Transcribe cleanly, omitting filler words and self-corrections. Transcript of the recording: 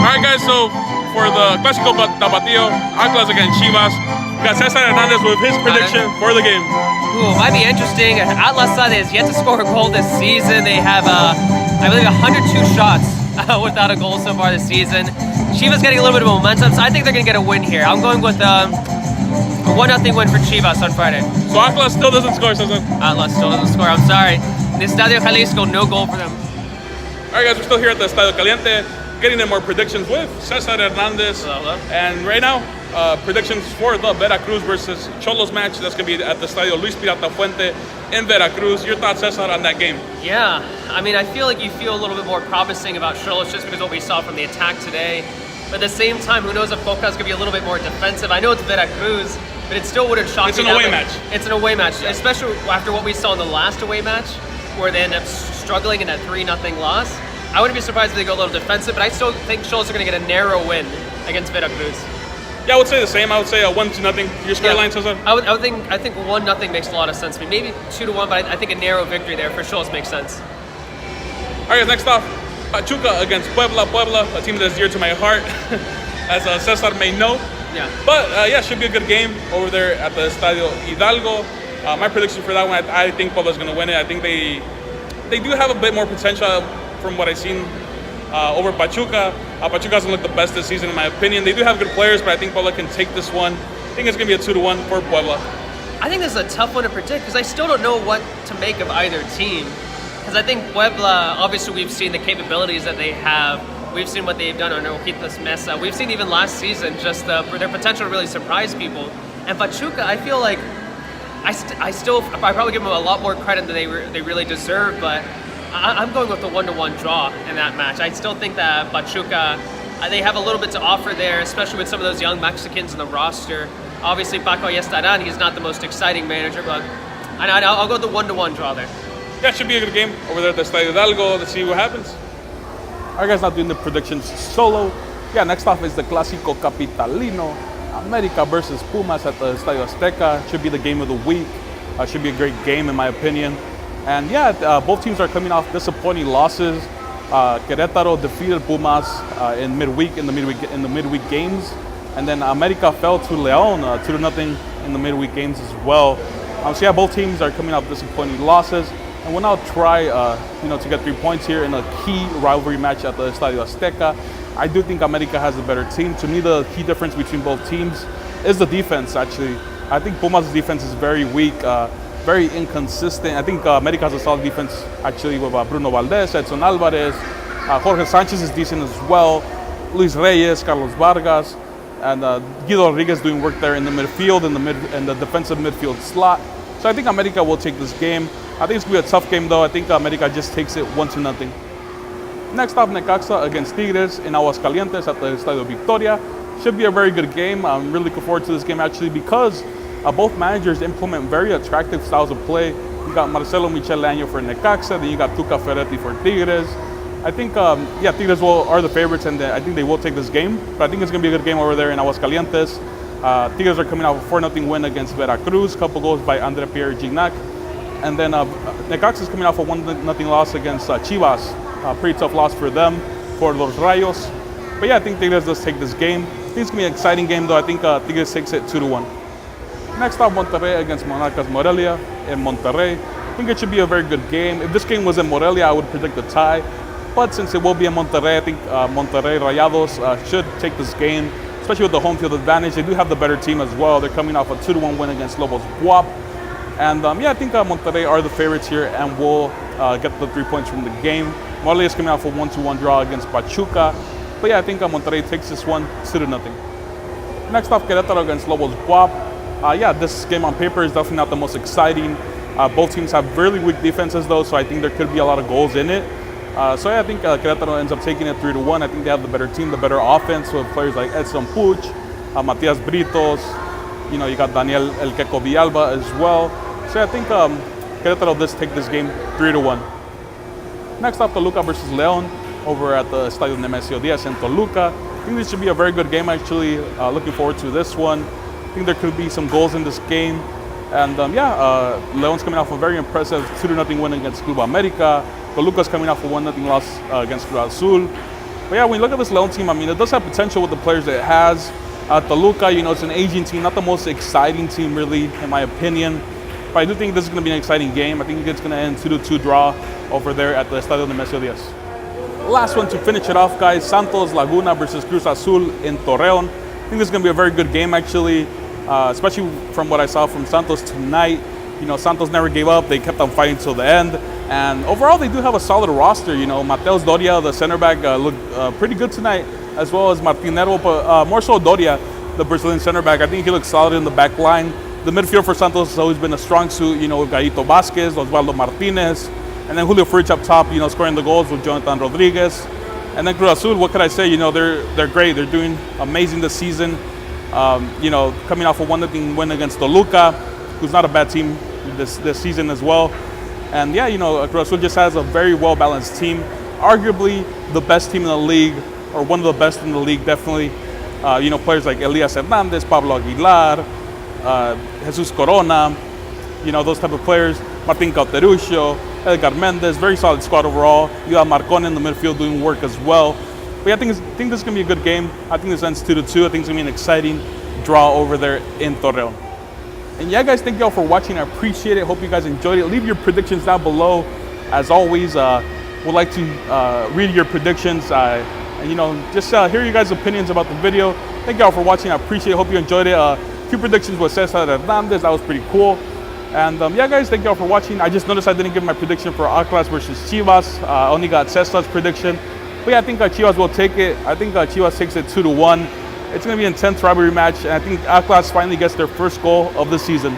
Alright guys, so for the Clásico Tapatío, Atlas against Chivas, we got Cesar Hernandez with his prediction for the game. Ooh, might be interesting. Atlas has yet to score a goal this season. They have, I believe, 102 shots without a goal so far this season. Chivas getting a little bit of momentum, so I think they're going to get a win here. I'm going with a 1-0 win for Chivas on Friday. So Atlas still doesn't score, Cesar? Atlas still doesn't score, I'm sorry. In the Estadio Jalisco, no goal for them. Alright guys, we're still here at the Estadio Caliente, getting in more predictions with Cesar Hernandez. Hello. And right now, predictions for the Veracruz versus Xolos match. That's going to be at the Estadio Luis Pirata Fuente in Veracruz. Your thoughts, Cesar, on that game? Yeah, I mean, I feel like you feel a little bit more promising about Xolos just because of what we saw from the attack today. But at the same time, who knows if Boca's going to be a little bit more defensive. I know it's Veracruz, but it still wouldn't shock me. It's an away match. It's an away match, especially after what we saw in the last away match, where they end up struggling in that 3-0 loss. I wouldn't be surprised if they go a little defensive, but I still think Xolos are going to get a narrow win against Veracruz. Yeah, I would say the same. I would say 1-0. Your scoreline, Cesar? I think 1-0 makes a lot of sense to me. Maybe 2-1, but I think a narrow victory there for Xolos makes sense. All right, next off, Pachuca against Puebla. Puebla, a team that's dear to my heart, as Cesar may know. Yeah. But yeah, should be a good game over there at the Estadio Hidalgo. My prediction for that one, I think Puebla's going to win it. I think they do have a bit more potential from what I've seen over Pachuca. Pachuca doesn't look the best this season, in my opinion. They do have good players, but I think Puebla can take this one. I think it's going to be a 2-1 for Puebla. I think this is a tough one to predict because I still don't know what to make of either team. Because I think Puebla, obviously we've seen the capabilities that they have. We've seen what they've done on Ojitos Mesa. We've seen even last season just their potential to really surprise people. And Pachuca, I feel like I probably give them a lot more credit than they really deserve, but I'm going with the 1-1 draw in that match. I still think that Pachuca, they have a little bit to offer there, especially with some of those young Mexicans in the roster. Obviously, Paco Ayestaran, he's not the most exciting manager, but I'll go with the 1-1 draw there. Yeah, it should be a good game over there at the Estadio Hidalgo. Let's see what happens. All right, guys, not doing the predictions solo. Yeah, next off is the Clásico Capitalino. America versus Pumas at the Estadio Azteca. Should be the game of the week. Should be a great game, in my opinion. And yeah, both teams are coming off disappointing losses. Querétaro defeated Pumas in the midweek games, and then America fell to León 2-0 in the midweek games as well. So yeah, both teams are coming off disappointing losses, and we'll now try to get 3 points here in a key rivalry match at the Estadio Azteca. I do think America has a better team. To me, the key difference between both teams is the defense. Actually, I think Pumas' defense is very weak. Very inconsistent. I think America has a solid defense actually with Bruno Valdez, Edson Alvarez, Jorge Sanchez is decent as well, Luis Reyes, Carlos Vargas, and Guido Rodriguez doing work there in the midfield, in the defensive midfield slot. So I think America will take this game. I think it's going to be a tough game though. I think America just takes it 1-0. Next up, Necaxa against Tigres in Aguascalientes at the Estadio Victoria. Should be a very good game. I'm really looking forward to this game actually because both managers implement very attractive styles of play. You got Marcelo Michel Año for Necaxa, then you got Tuca Ferretti for Tigres. I think, Tigres are the favorites, and I think they will take this game. But I think it's going to be a good game over there in Aguascalientes. Tigres are coming off a 4-0 win against Veracruz, couple goals by André Pierre Gignac. And then Necaxa is coming off a 1-0 loss against Chivas. Pretty tough loss for them, for Los Rayos. But yeah, I think Tigres does take this game. I think it's going to be an exciting game, though. I think Tigres takes it 2-1. Next up, Monterrey against Monarcas Morelia in Monterrey. I think it should be a very good game. If this game was in Morelia, I would predict a tie. But since it will be in Monterrey, I think Monterrey Rayados should take this game, especially with the home field advantage. They do have the better team as well. They're coming off a 2-1 win against Lobos Buap. And I think Monterrey are the favorites here and will get the 3 points from the game. Morelia is coming off a 1-1 draw against Pachuca. But yeah, I think Monterrey takes this one 2-0. Next off, Querétaro against Lobos Buap. This game on paper is definitely not the most exciting. Both teams have really weak defenses though, so I think there could be a lot of goals in it. I think Querétaro ends up taking it 3-1. I think they have the better team, the better offense with players like Edson Puch, Matias Britos. You got Daniel El Queco Villalba as well. So I think Querétaro does take this game 3-1. Next up, Toluca versus León over at the Estadio Nemesio Diaz in Toluca. I think this should be a very good game actually. Looking forward to this one. I think there could be some goals in this game. And León's coming off a very impressive 2-0 win against Club America. Toluca's coming off a 1-0 loss against Cruz Azul. But yeah, when you look at this León team, I mean, it does have potential with the players that it has. Toluca, you know, it's an aging team, not the most exciting team really, in my opinion. But I do think this is going to be an exciting game. I think it's going to end 2-2 draw over there at the Estadio Nemesio Diaz. Last one to finish it off, guys. Santos Laguna versus Cruz Azul in Torreón. I think this is going to be a very good game, actually, especially from what I saw from Santos tonight. You know, Santos never gave up. They kept on fighting till the end. And overall, they do have a solid roster. You know, Mateus Doria, the center back, looked pretty good tonight, as well as Martinero, but more so Doria, the Brazilian center back. I think he looks solid in the back line. The midfield for Santos has always been a strong suit, you know, with Gallito Vasquez, Osvaldo Martinez, and then Julio Furch up top, you know, scoring the goals with Jonathan Rodriguez. And then Cruz Azul, what could I say? You know, they're great. They're doing amazing this season. You know, coming off a 1-0 win against Toluca, who's not a bad team this season as well. And yeah, you know, Cruz Azul just has a very well-balanced team. Arguably the best team in the league, or one of the best in the league, definitely. You know, players like Elias Hernandez, Pablo Aguilar, Jesus Corona, you know, those type of players. Martin Cauterucho, Edgar Mendez, very solid squad overall. You have Marcon in the midfield doing work as well. But yeah, I think this is going to be a good game. I think this ends 2-2. I think it's going to be an exciting draw over there in Torreón. And yeah, guys, thank you all for watching. I appreciate it. Hope you guys enjoyed it. Leave your predictions down below. As always, would like to read your predictions. And, you know, just hear you guys' opinions about the video. Thank you all for watching. I appreciate it. Hope you enjoyed it. Few predictions with Cesar Hernandez. That was pretty cool. And yeah, guys, thank you all for watching. I just noticed I didn't give my prediction for Atlas versus Chivas. I only got Cesar's prediction. But yeah, I think Chivas will take it. I think Chivas takes it 2-1. It's going to be an intense rivalry match. And I think Atlas finally gets their first goal of the season.